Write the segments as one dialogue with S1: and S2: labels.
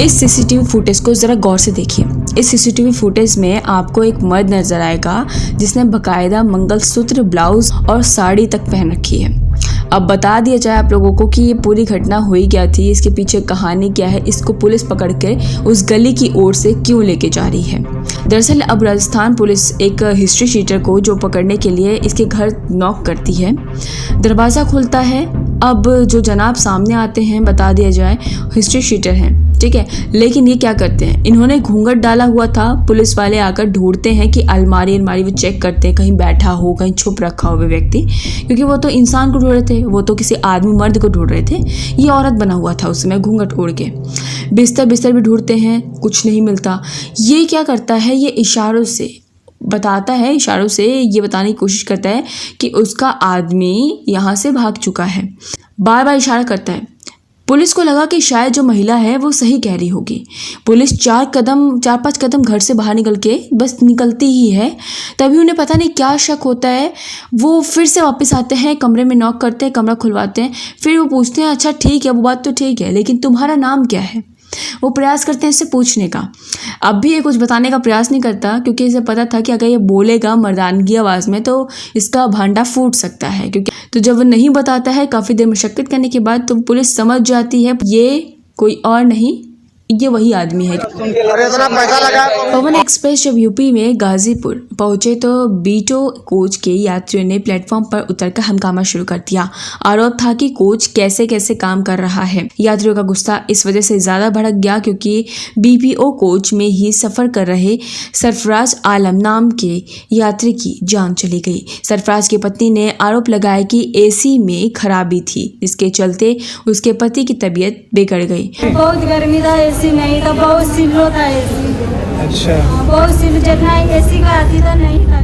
S1: इस CCTV footage को ज़रा गौर से देखिए। इस सीसीटीवी फुटेज में आपको एक मर्द नजर आएगा जिसने बकायदा मंगलसूत्र, ब्लाउज और साड़ी तक पहन रखी है। अब बता दिया जाए आप लोगों को कि ये पूरी घटना हुई क्या थी, इसके पीछे कहानी क्या है, इसको पुलिस पकड़ के उस गली की ओर से क्यों लेके जा रही है। दरअसल अब राजस्थान पुलिस एक हिस्ट्री शीटर को जो पकड़ने के लिए इसके घर नॉक करती है। दरवाज़ा खुलता है। अब जो जनाब सामने आते हैं, बता दिया जाए हिस्ट्री शीटर हैं, ठीक है, लेकिन ये क्या करते हैं, इन्होंने घूंघट डाला हुआ था। पुलिस वाले आकर ढूंढते हैं कि अलमारी वो चेक करते हैं कहीं बैठा हो, कहीं छुप रखा हो व्यक्ति, क्योंकि वो तो इंसान को ढूंढ रहे थे, वो तो किसी आदमी मर्द को ढूंढ रहे थे। ये औरत बना हुआ था उस समय घूंघट ओढ़ के। बिस्तर भी ढूंढते हैं, कुछ नहीं मिलता। ये क्या करता है, ये इशारों से बताता है, इशारों से ये बताने की कोशिश करता है कि उसका आदमी यहाँ से भाग चुका है। बार बार इशारा करता है। पुलिस को लगा कि शायद जो महिला है वो सही कह रही होगी। पुलिस 4-5 कदम घर से बाहर निकल के बस निकलती ही है, तभी उन्हें पता नहीं क्या शक होता है। वो फिर से वापस आते हैं, कमरे में नॉक करते हैं, कमरा खुलवाते हैं। फिर वो पूछते हैं, अच्छा ठीक है, वो बात तो ठीक है, लेकिन तुम्हारा नाम क्या है। वो प्रयास करते हैं इससे पूछने का। अब भी ये कुछ बताने का प्रयास नहीं करता, क्योंकि इसे पता था कि अगर ये बोलेगा मर्दानगी आवाज़ में तो इसका भांडा फूट सकता है। क्योंकि तो जब वो नहीं बताता है, काफ़ी देर मशक्कत करने के बाद, तो पुलिस समझ जाती है ये कोई और नहीं, ये वही आदमी है। पवन एक्सप्रेस जब यूपी में गाजीपुर पहुंचे तो बीटो कोच के यात्रियों ने प्लेटफॉर्म पर उतरकर हंगामा शुरू कर दिया। आरोप था कि कोच कैसे कैसे काम कर रहा है। यात्रियों का गुस्सा इस वजह से ज्यादा भड़क गया क्योंकि बीपीओ कोच में ही सफर कर रहे सरफराज आलम नाम के यात्री की जान चली गई। सरफराज की पत्नी ने आरोप लगाया कि एसी में खराबी थी, जिसके चलते उसके पति की तबीयत बिगड़ गई।
S2: बहुत गर्मी था, एसी नहीं था, बहुत सिलो था एसी।
S3: अच्छा,
S2: बहुत सिलो, जितना एसी का आती था नहीं था।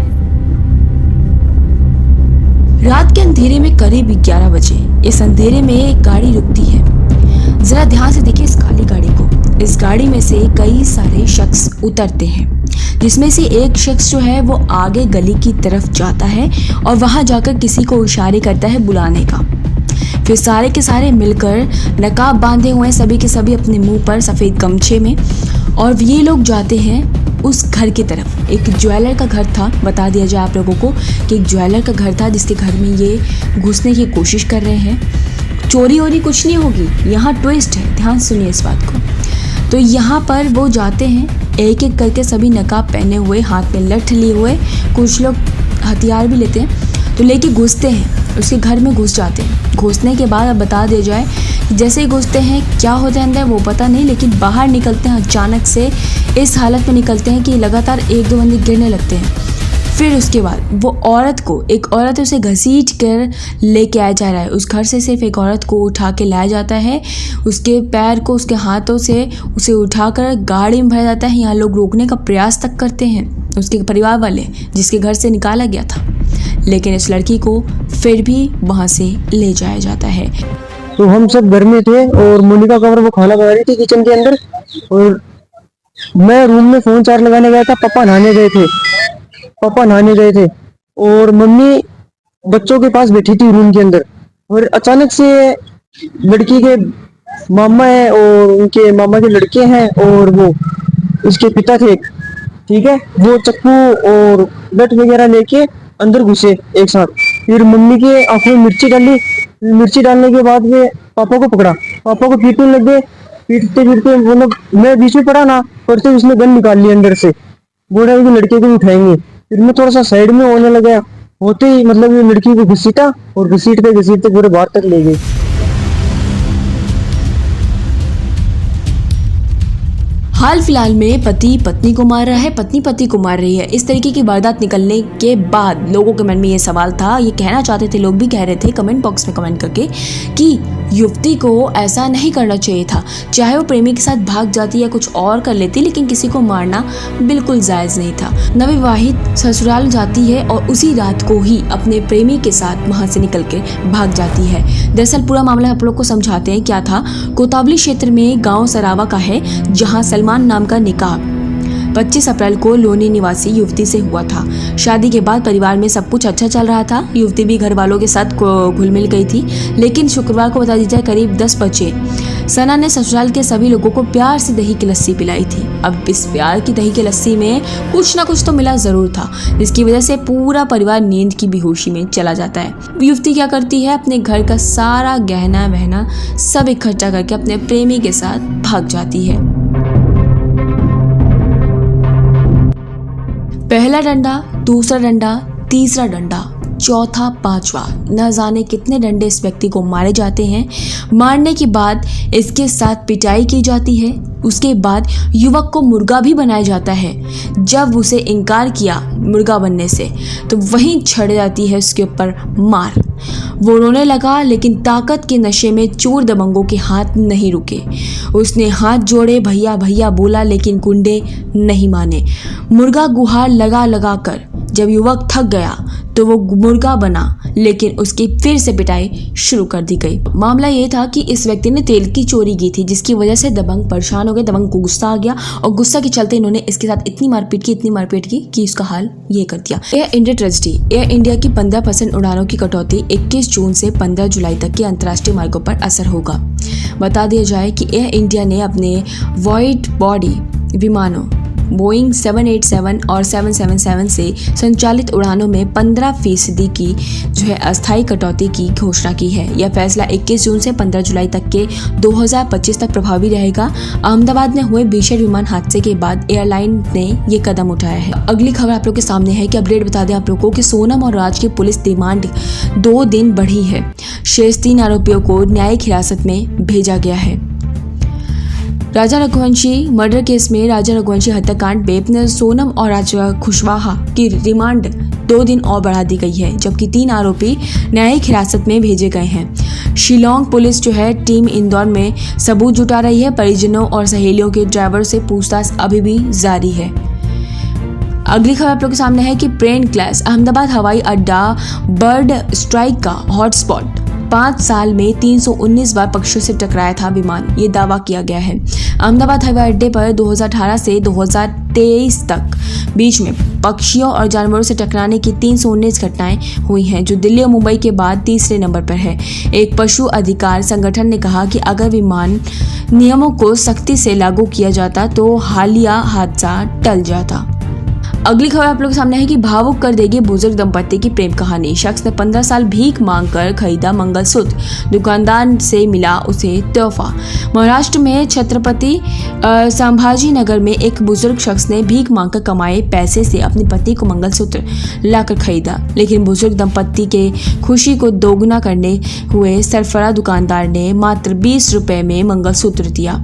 S1: रात के अंधेरे में करीब 11 बजे इस अंधेरे में एक गाड़ी रुकती है। जरा ध्यान से देखिए इस काली गाड़ी को। इस गाड़ी में से कई सारे शख्स उतरते हैं, जिसमें से एक शख्स जो है वो आगे गली की तरफ जाता है और वहां जाकर किसी को इशारे करता है बुलाने का। फिर सारे के सारे मिलकर नकाब बांधे हुए सभी के सभी अपने मुंह पर सफ़ेद गमछे में, और ये लोग जाते हैं उस घर की तरफ। एक ज्वेलर का घर था, बता दिया जाए आप लोगों को कि एक ज्वेलर का घर था जिसके घर में ये घुसने की कोशिश कर रहे हैं। चोरी वोरी कुछ नहीं होगी, यहाँ ट्विस्ट है, ध्यान सुनिए इस बात को। तो यहाँ पर वो जाते हैं, एक एक करके सभी नकाब पहने हुए, हाथ में लठ लिए हुए, कुछ लोग हथियार भी लेते हैं, तो लेके घुसते हैं, उसके घर में घुस जाते हैं। घुसने के बाद अब बता दिया जाए जैसे ही घुसते हैं क्या होता है अंदर वो पता नहीं, लेकिन बाहर निकलते हैं अचानक से इस हालत में निकलते हैं कि लगातार 1-2 बंदे गिरने लगते हैं। फिर उसके बाद वो औरत को, एक औरत उसे घसीट कर लेके आया जा रहा है। उस घर से सिर्फ एक औरत को उठा के लाया जाता है, उसके पैर को उसके हाथों से उसे उठाकर गाड़ी में भरा जाता है। यहाँ लोग रोकने का प्रयास तक करते हैं, उसके परिवार वाले, जिसके घर से निकाला गया था, लेकिन इस लड़की को फिर भी वहाँ से ले जाया जाता है।
S3: तो हम सब घर में थे और मोनिका कवर वो खाना बना रही थी किचन के अंदर, और मैं रूम में फोन चार्ज लगाने गया था। पापा नहाने गए थे और मम्मी बच्चों के पास बैठी थी रूम के अंदर, और अचानक से लड़की के मामा है और उनके मामा के लड़के हैं और वो उसके पिता थे, ठीक है, वो चक्कू और लठ वगैरह लेके अंदर घुसे एक साथ। फिर मम्मी के आंखों में मिर्ची डालने के बाद वे पापा को पकड़ा, पापा को पीटने लग गए। पीटते मतलब मैं बीच में पड़ा ना, पड़ते उसने गन निकाल ली अंदर से, बोला कि लड़के को उठाएंगे। फिर मैं थोड़ा सा साइड में होने लगा, होते ही मतलब ये लड़की को घसीटा और घसीटते पूरे बाहर तक ले गए।
S1: हाल फिलहाल में पति पत्नी को मार रहा है, पत्नी पति को मार रही है। इस तरीके की वारदात निकलने के बाद लोगों के मन में ये सवाल था, ये कहना चाहते थे, लोग भी कह रहे थे कमेंट बॉक्स में कमेंट करके कि युवती को ऐसा नहीं करना चाहिए था। चाहे वो प्रेमी के साथ भाग जाती या कुछ और कर लेती, लेकिन किसी को मारना बिल्कुल जायज़ नहीं था। नवविवाहित ससुराल जाती है और उसी रात को ही अपने प्रेमी के साथ वहाँ से निकल के भाग जाती है। दरअसल पूरा मामला आप लोग को समझाते हैं क्या था। कोतावली क्षेत्र में गाँव सरावा का है, जहाँ सलमान नाम का निकाह 25 अप्रैल को लोनी निवासी युवती से हुआ था। शादी के बाद परिवार में सब कुछ अच्छा चल रहा था, युवती भी घर वालों के साथ घुल मिल गई थी। लेकिन शुक्रवार को बता दी जाए करीब 10 बजे सना ने ससुराल के सभी लोगों को प्यार से दही की लस्सी पिलाई थी। अब इस प्यार की दही की लस्सी में कुछ ना कुछ तो मिला जरूर था, जिसकी वजह से पूरा परिवार नींद की बेहोशी में चला जाता है। युवती क्या करती है, अपने घर का सारा गहना वहना सब इकट्ठा करके अपने प्रेमी के साथ भाग जाती है। पहला डंडा, दूसरा डंडा, तीसरा डंडा, चौथा, पांचवा, न जाने कितने डंडे इस व्यक्ति को मारे जाते हैं। मारने के बाद इसके साथ पिटाई की जाती है। उसके बाद युवक को मुर्गा भी बनाया जाता है। जब उसे इनकार किया मुर्गा बनने से तो वहीं छड़ जाती है उसके ऊपर मार। वो रोने लगा, लेकिन ताकत के नशे में चोर दबंगों के हाथ नहीं रुके। उसने हाथ जोड़े, भैया भैया बोला, लेकिन गुंडे नहीं माने। मुर्गा गुहार लगा लगा कर जब युवक थक गया तो वो मुर्गा बना, लेकिन उसकी फिर से पिटाई शुरू कर दी गई। मामला ये था कि इस व्यक्ति ने तेल की चोरी की थी, जिसकी वजह से दबंग परेशान हो गए। दबंग को गुस्सा आ गया और गुस्सा के चलते इन्होंने इसके साथ इतनी मारपीट की कि उसका हाल ये कर दिया। Air India tragedy. Air India की 15% उड़ानों की कटौती 21 जून से 15 जुलाई तक के अंतर्राष्ट्रीय मार्गों पर असर होगा। बता दिया जाए कि एयर इंडिया ने अपने वाइड बॉडी विमानों बोइंग 787 और 777 से संचालित उड़ानों में 15% की जो है अस्थायी कटौती की घोषणा की है। यह फैसला 21 जून से 15 जुलाई तक के 2025 तक प्रभावी रहेगा। अहमदाबाद में हुए भीषण विमान हादसे के बाद एयरलाइन ने ये कदम उठाया है। अगली खबर आप लोग के सामने है कि अपडेट बता दें आप लोगों को कि सोनम और राज की पुलिस रिमांड 2 दिन बढ़ी है। शेष 3 आरोपियों को न्यायिक हिरासत में भेजा गया है। राजा रघुवंशी मर्डर केस में राजा रघुवंशी हत्याकांड में सोनम और राजा कुशवाहा की रिमांड 2 दिन और बढ़ा दी गई है, जबकि 3 आरोपी न्यायिक हिरासत में भेजे गए हैं। शिलोंग पुलिस जो है टीम इंदौर में सबूत जुटा रही है। परिजनों और सहेलियों के ड्राइवर से पूछताछ अभी भी जारी है। अगली खबर आप लोग के सामने है कि प्लेन क्रैश। अहमदाबाद हवाई अड्डा बर्ड स्ट्राइक का हॉटस्पॉट। 5 साल में 319 बार पक्षियों से टकराया था विमान, ये दावा किया गया है। अहमदाबाद हवाई अड्डे पर 2018 से 2023 तक बीच में पक्षियों और जानवरों से टकराने की 319 घटनाएं हुई हैं, जो दिल्ली और मुंबई के बाद तीसरे नंबर पर है। एक पशु अधिकार संगठन ने कहा कि अगर विमान नियमों को सख्ती से लागू किया जाता तो हालिया हादसा टल जाता। अगली खबर आप लोगों के सामने है कि भावुक कर देगी बुजुर्ग दंपति की प्रेम कहानी। शख्स ने 15 साल भीख मांगकर खरीदा मंगलसूत्र, दुकानदार से मिला उसे तोहफा। महाराष्ट्र में छत्रपति संभाजी नगर में एक बुजुर्ग शख्स ने भीख मांगकर कमाए पैसे से अपनी पत्नी को मंगलसूत्र लाकर खरीदा, लेकिन बुजुर्ग दंपति के खुशी को दोगुना करने हुए सरफरा दुकानदार ने मात्र 20 रुपए में मंगलसूत्र दिया।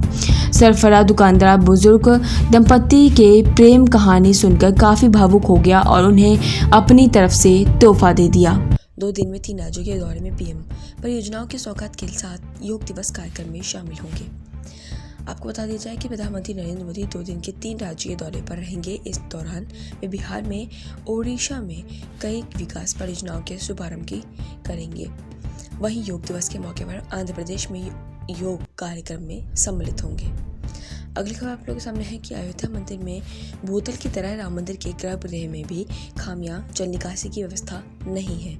S1: सरफरा दुकानदार बुजुर्ग दंपति के प्रेम कहानी सुनकर काफी भावुक हो गया और उन्हें अपनी तरफ से तोहफा दे दिया।
S4: 2 दिन में 3 राज्यों के दौरे में पीएम परियोजनाओं के सौगात के साथ योग दिवस कार्यक्रम में शामिल होंगे। आपको बता दिया जाए कि प्रधानमंत्री नरेंद्र मोदी 2 दिन के 3 राज्यों के दौरे पर रहेंगे। इस दौरान वे बिहार में, ओडिशा में कई विकास परियोजनाओं के शुभारंभ करेंगे। वहीं योग दिवस के मौके पर आंध्र प्रदेश में योग कार्यक्रम में सम्मिलित होंगे। अगली खबर आप लोगों के सामने है कि अयोध्या मंदिर में बोतल की तरह राम मंदिर के गर्भगृह में भी खामियां, जल निकासी की व्यवस्था नहीं है।